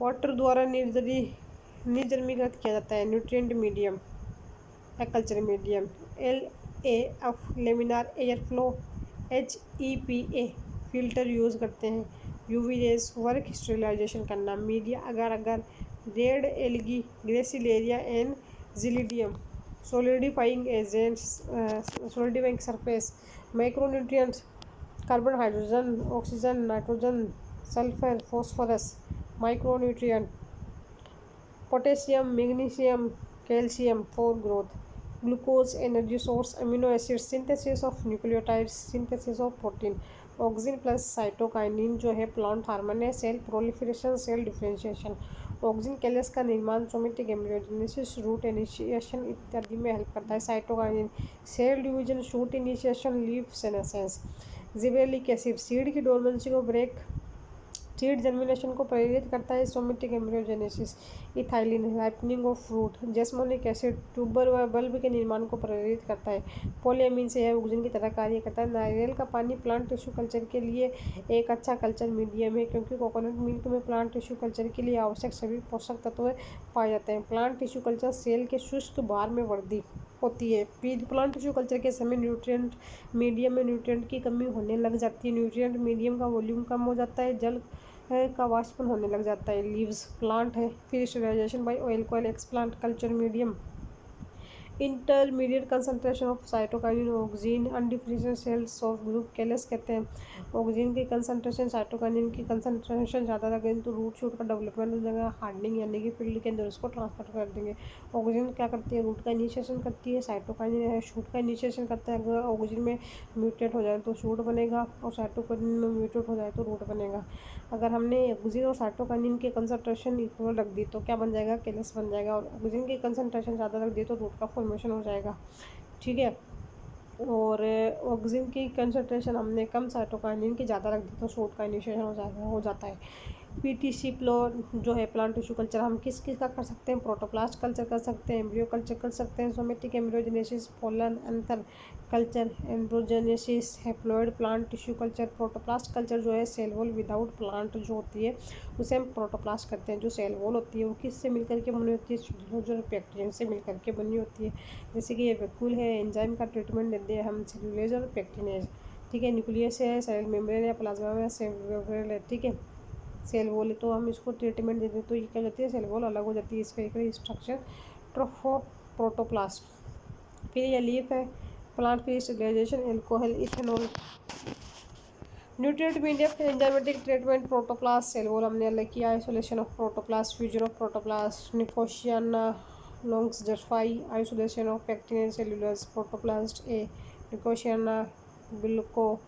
वाटर द्वारा निर्जमीकृत किया जाता है। Nutrient medium culture medium, LAF laminar air flow, HEPA filter use करते हैं। UV रेज वर्क स्टेरिलाइजेशन करना। Media agar red algae, Gracilaria and Gelidium, solidifying agents, solidifying surface, micronutrients, carbon, hydrogen, oxygen, nitrogen, sulphur, phosphorus, micronutrient, potassium, magnesium, calcium for growth, glucose energy source, amino acid synthesis of nucleotides, synthesis of protein, oxygen plus cytokinin जो है plant hormone है, cell proliferation, cell differentiation, oxygen callus का निर्माण, somatic embryogenesis, root initiation इत्यादि में help करता है। Cytokinin cell division, shoot initiation, leaf senescence, gibberellic acid seed की डोरमेंसी को ब्रेक, सीड जर्मिनेशन को प्रेरित करता है, somatic embryogenesis, ethylene ripening of fruit, jasmonic acid tuber व बल्ब के निर्माण को प्रेरित करता है, पॉलीअमीन से यह ऑक्सीजन की तरह कार्य करता है। नारियल का पानी प्लांट टिश्यू कल्चर के लिए एक अच्छा कल्चर मीडियम है, क्योंकि कोकोनट मिल्क में प्लांट टिश्यू कल्चर के लिए आवश्यक सभी पोषक तत्व पाए जाते हैं। प्लांट टिश्यू कल्चर सेल के शुष्क भार में वृद्धि होती है। प्लांट टिश्यू कल्चर के समय न्यूट्रिएंट मीडियम में न्यूट्रिएंट की कमी होने लग जाती है, न्यूट्रिएंट मीडियम का वॉल्यूम कम हो जाता है, जल का वाष्पन होने लग जाता है। लीव्स प्लांट है, फिर स्टेरिलाइजेशन बाय ऑयल कोयल explant culture medium, intermediate concentration of cytokinin, oxygen undifferentiated cells of group callus कहते हैं। ऑक्सीजन की कंसंट्रेशन साइटोकाइनिन की कंसंट्रेशन ज़्यादा लगेगी तो रूट शूट का डेवलपमेंट हो जाएगा, हार्डनिंग यानी कि फील्ड के अंदर उसको ट्रांसफर कर देंगे। ऑक्सीजन क्या करती है, रूट का इनिशिएशन करती है, साइटोकाइनिन है शूट का इनिशिएशन करता है। अगर ऑक्सीजन में म्यूटेट हो जाए तो शूट बनेगा और साइटोकाइनिन में म्यूटेट हो जाए तो रूट बनेगा। अगर हमने ऑक्सीजन और साइटोकाइनिन की कंसंट्रेशन इक्वल रख दी तो क्या बन जाएगा, कैलस बन जाएगा, और ऑक्सीजन की कंसंट्रेशन ज़्यादा रख दी तो रूट का फॉर्मेशन हो जाएगा। ठीक है, और ऑक्सीजन की कंसंट्रेशन हमने कम साइटोकाइनिन की ज़्यादा रख दी तो शूट का इनिशिएशन हो जाता है। पीटीसी जो है प्लांट टिश्यू कल्चर हम किस का कर सकते हैं, प्रोटोप्लास्ट कल्चर कर सकते हैं, एम्ब्रियो कल्चर कर सकते हैं, सोमेटिक एम्ब्रियोजेनेसिस, पोलन अंतर culture, embryogenesis, haploid plant tissue culture. Protoplast culture जो है सेल वॉल विदाउट प्लांट जो होती है उसे हम प्रोटोप्लास्ट करते हैं। जो सेल वॉल होती है वो किससे मिलकर के बनी होती है, सेल्यूलोज और पेक्टिन से मिलकर के बनी होती है। जैसे कि ये वैक्यूल है, एंजाइम का ट्रीटमेंट देते हैं हम सेल्यूलोज और पेक्टिनेज। ठीक है, न्यूक्लियस है, सेल मेम्ब्रेन या प्लाज्मा में सेल है। ठीक है, सेल वॉल तो हम इसको ट्रीटमेंट देते हैं तो ये क्या जाती है, सेल वॉल अलग हो जाती है, स्फेरिकल स्ट्रक्चर ट्रोफो प्रोटोप्लास्ट। फिर ये लीफ है, प्लांट फिर sterilization, alcohol, ethanol, nutrient medium, enzymatic treatment, protoplast, cell wall हमने अलग किया, isolation of protoplast, fusion of protoplast, Nicotiana लॉन्ग्स जर्फाई, isolation of pectin cellulose, protoplast A, Nicotiana glauca,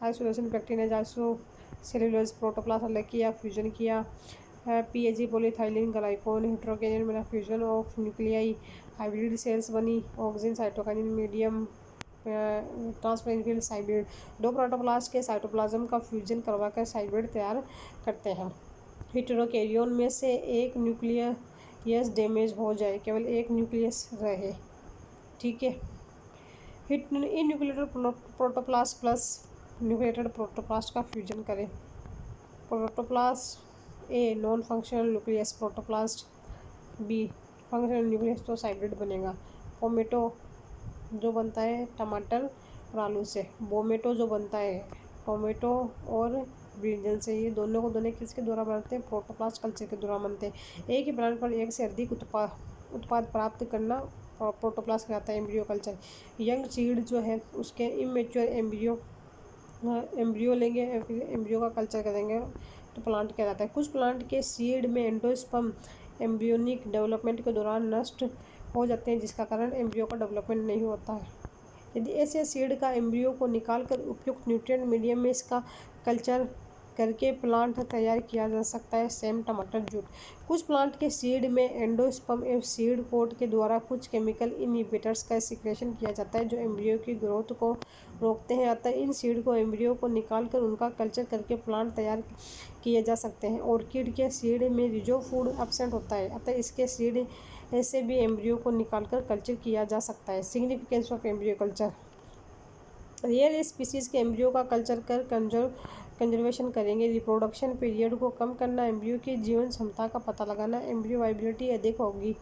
isolation pectinase, iso cellulose, protoplast अलग किया, fusion किया, PEG polyethylene glycol, heterokaryon बना, fusion of nuclei, hybrid cells बनी, oxygen cytokinin medium, transparent field hybrid. दो protoplast के cytoplasm का fusion करवाकर hybrid तैयार करते हैं। हेटेरोकैरियोन में से एक न्यूक्लियस डैमेज हो जाए, केवल एक न्यूक्लियस रहे। ठीक है, enucleated protoplast plus nucleated protoplast का फ्यूजन करें। Protoplast A non functional nucleus, protoplast B functional nucleus तो हाइब्रिड बनेगा। पोमेटो जो बनता है टमाटर और आलू से, बोमेटो जो बनता है टोमेटो और ब्रिंजल से, ये दोनों को दोनों किसके द्वारा बनते हैं, प्रोटोप्लास्ट कल्चर के द्वारा बनते हैं। एक ही प्लांट पर एक से अधिक उत्पाद प्राप्त करना प्रोटोप्लास्ट कहलाता है। एम्ब्रियो कल्चर, यंग सीड जो है उसके इमेच्योर एम्ब्रियो लेंगे, फिर एम्ब्रियो का कल्चर करेंगे तो प्लांट कहलाता है। कुछ प्लांट के सीड में एंडोस्पर्म एम्ब्रियोनिक डेवलपमेंट के दौरान नष्ट हो जाते हैं, जिसका कारण एम्ब्रियो का डेवलपमेंट नहीं होता है। यदि ऐसे सीड का एम्ब्रियो को निकालकर उपयुक्त न्यूट्रिएंट मीडियम में इसका कल्चर करके प्लांट तैयार किया जा सकता है। सेम टमाटर जूट, कुछ प्लांट के सीड में एंडोस्पर्म एवं सीड कोट के द्वारा कुछ केमिकल इनहिबिटर्स का सिक्रेशन किया जाता है जो एम्ब्रियो की ग्रोथ को रोकते हैं। अतः इन सीड को एम्ब्रियो को निकालकर उनका कल्चर करके प्लांट तैयार किए जा सकते हैं। ऑर्किड के सीड में रिजोफूड एब्सेंट होता है, अतः इसके सीड ऐसे भी एम्ब्रियो को निकालकर कल्चर किया जा सकता है। Significance of embryo culture, rare species के एम्ब्रियो का कल्चर कर कंजर्वेशन करेंगे। रिप्रोडक्शन पीरियड को कम करना, एम्ब्रियो की जीवन क्षमता का पता लगाना, एम्ब्रियो वाइबिलिटी अधिक होगी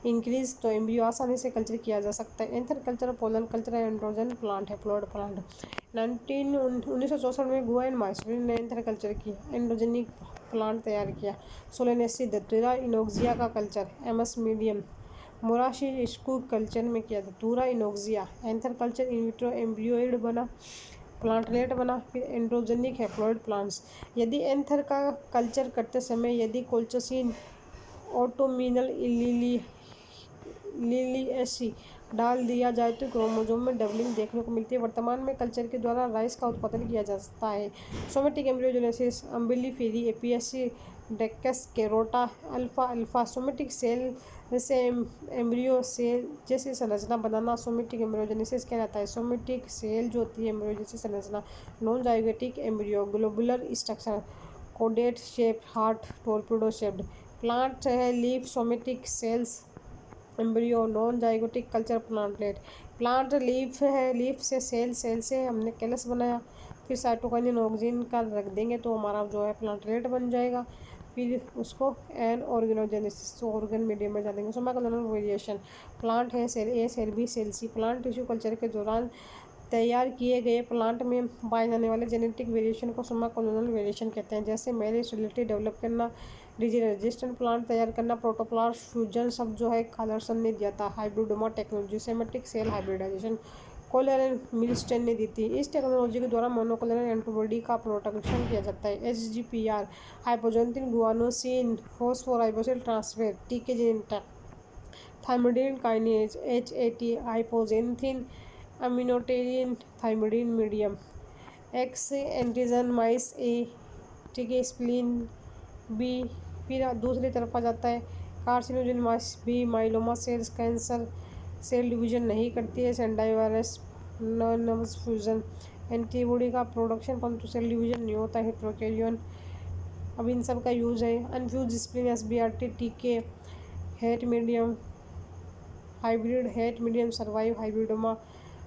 इंक्रीज तो एम्ब्रियो आसानी से कल्चर किया जा सकता है। Anther culture, pollen culture, androgen plant है, प्लॉड प्लांट। 1964 में गुआ एंड माइसोलिन ने एंथर कल्चर किया, एंड्रोजेनिक प्लांट तैयार किया। सोलेनेसी दत्तुरा इनोक्सिया का कल्चर, एमएस मीडियम। मोराशी स्कू कल्चर में किया था, दूरा इनोक्सिया। एंथर कल्चर इन विट्रो एम्ब्रियोइड बना, प्लांटलेट बना। फिर एंड्रोजेनिक हैप्लॉइड प्लांट्स, यदि एंथर का कल्चर करते समय यदि कोल्चोसिन ऑटोमिनल लिलिएसी डाल दिया जाए तो क्रोमोसोम में डबलिंग देखने को मिलती है। वर्तमान में कल्चर के द्वारा राइस का उत्पादन किया जाता है। सोमेटिक एम्ब्रियोजेनेसिस अम्बिलिफेरी एपीएससी Daucus carota alpha alpha somatic cell से एम्ब्रियो सेल जैसी संरचना बनाना सोमेटिक एम्ब्रियोजेनेसिस कहलाता है। सोमेटिक सेल जो होती है एम्ब्रियो जैसी संरचना। Non zygotic embryo globular structure cordate shape heart torpedo shaped. Plant है leaf somatic cells embryo non zygotic culture plantlet. Plant leaf है, लीफ से सेल से हमने कैलस बनाया, फिर साइटोकाइनिन ऑक्सीजन का रख देंगे तो हमारा जो है प्लांटलेट बन जाएगा। फिर उसको एन ऑर्गेनोजेनेसिस ऑर्गन मीडियम में डालेंगे। सोमाकोलोनल वेरिएशन प्लांट है सेल ए सेल बी सेल सी। प्लांट टिश्यू कल्चर के दौरान तैयार किए गए प्लांट में पाए जाने वाले जेनेटिक वेरिएशन को सोमाकोलोनल वेरिएशन कहते हैं। जैसे मेल स्टेरिलिटी डेवलप करना, डिजीज रेजिस्टेंट प्लांट तैयार करना। प्रोटोप्लास्ट फ्यूजन सब जो है खादरसन ने दिया था। Hybridoma technology somatic cell hybridization Kohler and Milstein ने दी थी। इस टेक्नोलॉजी के द्वारा मोनोक्लोनल एंटीबॉडी का प्रोडक्शन किया जाता है। HGPR hypoxanthine guanosine phosphoribosyl transfer TK जेनेटा thymidine kinase HAT hypoxanthine aminopterin thymidine medium X antigen mice A ठीक है स्प्लीन बी। फिर दूसरी तरफ आ जाता है carcinogen mice B myeloma cells cancer cell division नहीं करती है। सेंडाई वायरस नर्वस फ्यूजन एंटीबॉडी का प्रोडक्शन परंतु सेल डिवीजन नहीं होता है। प्रोकैरियोन अब इन सब का यूज है। Unfused spleen SBRT TK HAT medium hybrid HAT medium survive hybridoma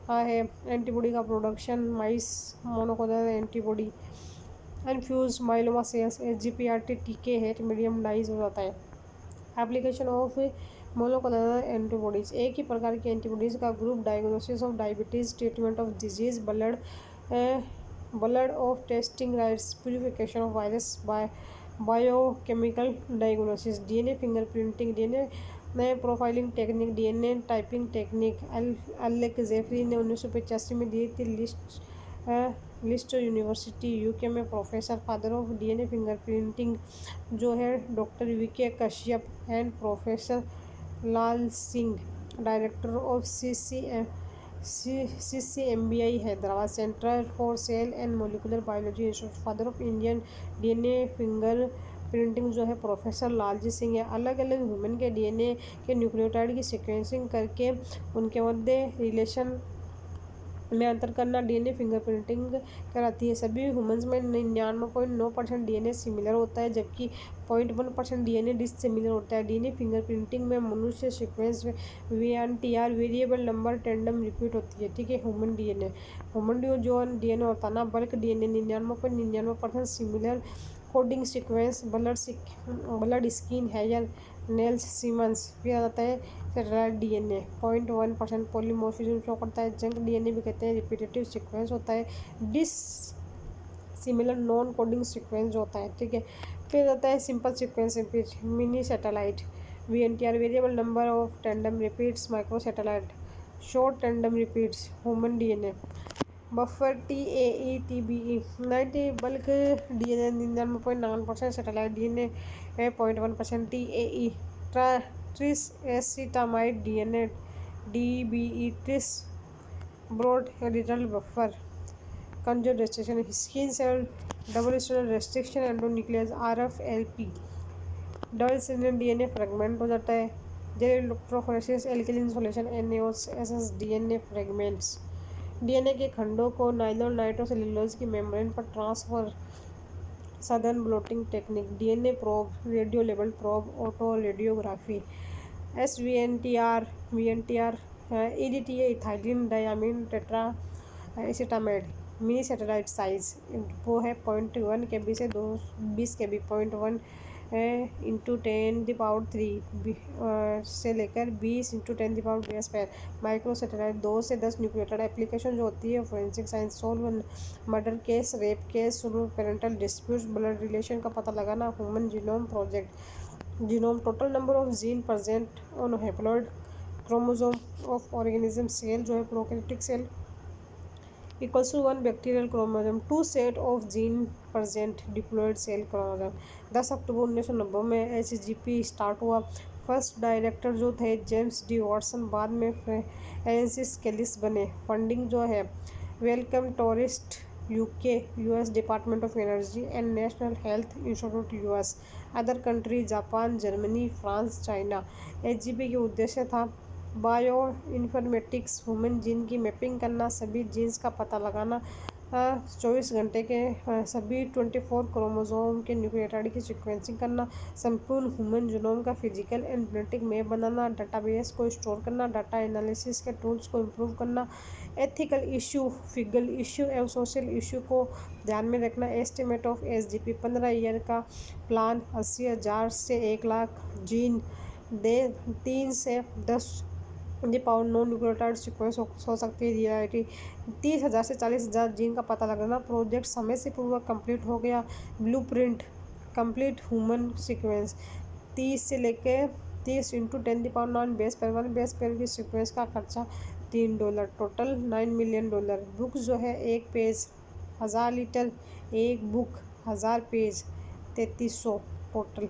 है। एंटीबॉडी का production mice monoclonal antibody unfused myeloma cells HGPRT TK HAT medium dies हो जाता है। एप्लीकेशन ऑफ मोनोक्लोनल एंटीबॉडीज एक ही प्रकार की एंटीबॉडीज का group diagnosis of diabetes treatment of disease blood of testing rights purification of virus biochemical diagnosis DNA fingerprinting DNA profiling technique DNA typing technique Alec Jeffrey ने 1985 में दी थी। Leicester university UK में professor father of DNA fingerprinting जो है doctor VK Kashyap and professor Lal Singh director of CCMBI Hyderabad centre for cell and molecular biology institute. Father of Indian DNA finger printing जो है professor Lalji Singh है। अलग अलग ह्यूमन के DNA के न्यूक्लियोटाइड की सीक्वेंसिंग करके उनके मध्य रिलेशन में अंतर करना DNA फिंगरप्रिंटिंग कराती है। सभी ह्यूमंस में 99.9% DNA सिमिलर होता है जबकि 0.1% DNA डिससिमिलर होता है। DNA फिंगरप्रिंटिंग में मनुष्य sequence VNTR variable number tandem repeat होती है। ठीक है ह्यूमन जो DNA होता है ना bulk DNA 99.99% similar coding sequence blood skin hair nails semens. फिर आ जाता है सेटेलाइट DNA 0.1% पॉलीमॉर्फिज्म शो करता है। जंक DNA भी कहते हैं रिपीटेटिव सीक्वेंस होता है। Dissimilar non coding sequence होता है। ठीक है फिर आता है simple sequence repeat mini satellite VNTR variable number of tandem repeats micro satellite short tandem repeats human DNA buffer TAE TBE 90 bulk DNA 99.9% satellite DNA 0.1% TAE Tris acetamide DNA DBE Tris borate हेरिटल buffer conserve restriction skin cell double strand restriction endonuclease RFLP double strand DNA fragment हो जाता है। Gel electrophoresis alkaline solution NaOH DNA fragments DNA के खंडों को nylon nitrocellulose की membrane पर transfer southern blotting technique DNA probe radio label probe auto radiography SVNTR VNTR EDTA ethylene diamine tetra acetamide mini satellite size वो है 0.1 KB से 20 KB 0.1 into 10⁻³ से लेकर 20 × 10⁻²। माइक्रो सैटेलाइट 2 से 10 न्यूक्लियोटाइड एप्लीकेशन जो होती है forensic science solve murder case rape case parental disputes blood relation का पता लगाना human genome project genome total number of gene present on haploid chromosome of organism cell जो है prokaryotic cell equals to 1 bacterial chromosome 2 set of gene present diploid cell chromosome. 10 October 1990 में HGP start हुआ। First director जो थे James D Watson, बाद में Francis Kallis बने। Funding जो है welcome tourist UK, US department of energy and national health institute US, other country Japan, Germany, France, China. HGP के उद्देश्य था बायो इन्फॉर्मेटिक्स, ह्यूमन जीन की मैपिंग करना, सभी जीन्स का पता लगाना, 24 घंटे के सभी 24 क्रोमोसोम के न्यूक्लियोटाइड की सीक्वेंसिंग करना, संपूर्ण ह्यूमन जीनोम का physical and genetic map banana, database को स्टोर करना, डाटा एनालिसिस के टूल्स को इम्प्रूव करना, एथिकल इशू, लीगल इशू एवं सोशल इशू को ध्यान में रखना। एस्टिमेट ऑफ एसजीपी 15 ईयर का प्लान 80,000 से 1,00,000 जीन दे 3 से 10 पाउंड नॉन न्यूक्लियोटाइड सीक्वेंस हो सकती है। रियलिटी 30,000 से 40,000 जीन का पता लगाना। प्रोजेक्ट समय से पूर्वक कंप्लीट हो गया। ब्लूप्रिंट कंप्लीट ह्यूमन सीक्वेंस 30 से लेकर 30 × 10⁻9 बेस पेयर 1 बेस पेयर की सीक्वेंस का खर्चा $3, टोटल $9 मिलियन। बुक जो है 1 पेज 1000 लीटर, एक book 1000 page 3300 total.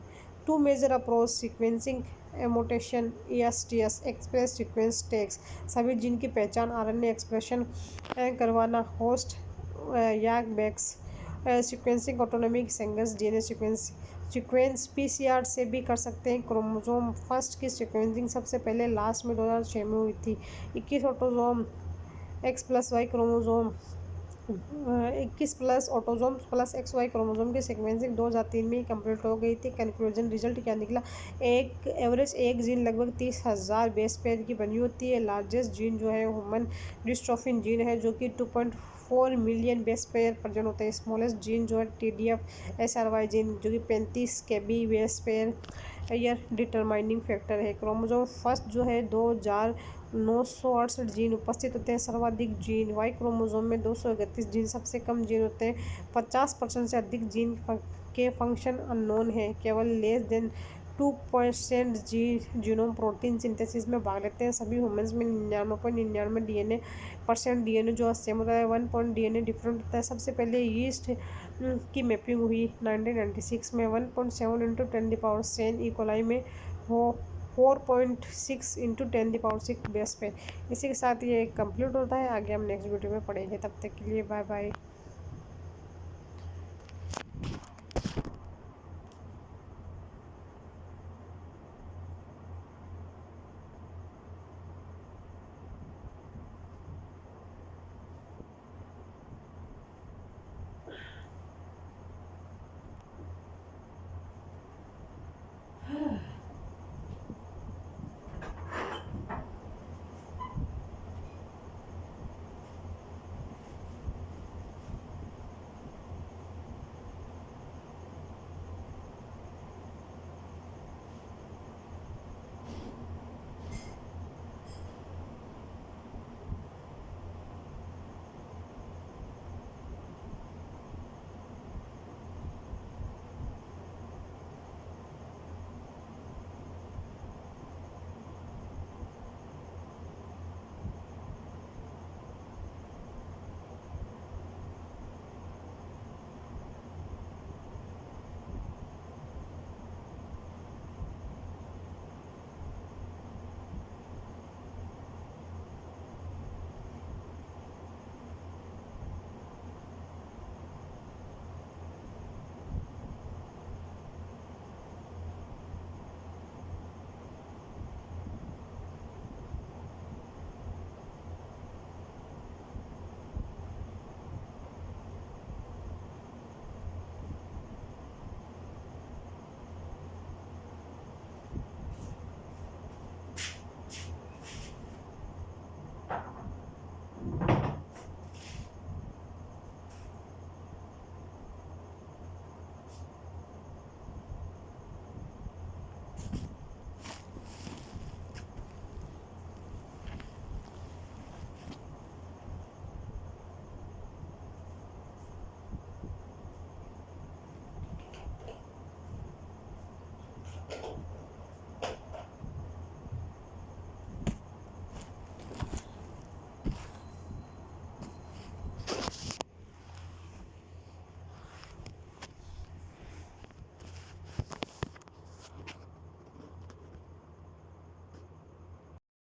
2 major approach sequencing, annotation, ESTS express sequence tags, सभी जीन की पहचान, आरएनए एक्सप्रेशन करवाना, होस्ट या BACs sequencing, autonomic Sanger's DNA sequence PCR से भी कर सकते हैं। क्रोमोसोम फर्स्ट की सीक्वेंसिंग सबसे पहले लास्ट में 2006 में हुई थी। 21 autosome X+Y chromosome 21 plus autosome plus XY chromosome की सीक्वेंसिंग 2003 में ही कंप्लीट हो गई थी। कंक्लूजन रिजल्ट क्या निकला? एक एवरेज एक जीन लगभग 30,000 बेस पेयर की बनी होती है। लार्जेस्ट जीन जो है ह्यूमन डिस्ट्रोफिन जीन है जो कि 2.4 मिलियन बेस पेयर प्रेजेंट होते हैं। स्मॉलेस्ट जीन जो है TDF-SRY जीन जो कि 35 KB base pair year determining factor है। क्रोमोसोम फर्स्ट जो है 2,968 जीन उपस्थित होते हैं। सर्वाधिक जीन वाई क्रोमोसोम में 231 जीन, सबसे कम जीन होते हैं। 50% से अधिक जीन के फंक्शन अननोन है। केवल less than 2% genome protein synthesis में भाग लेते हैं। सभी ह्यूमंस में 99.99 DNA जो सेम होता है। 1 DNA डिफरेंट होता है। सबसे पहले ईस्ट की मैपिंग हुई 1996 में 1.7 × 10⁻10 E. में हो 4.6 × 10⁻6 बेस पे। इसी के साथ ये कंप्लीट होता है। आगे हम नेक्स्ट वीडियो में पढ़ेंगे। तब तक के लिए बाय बाय।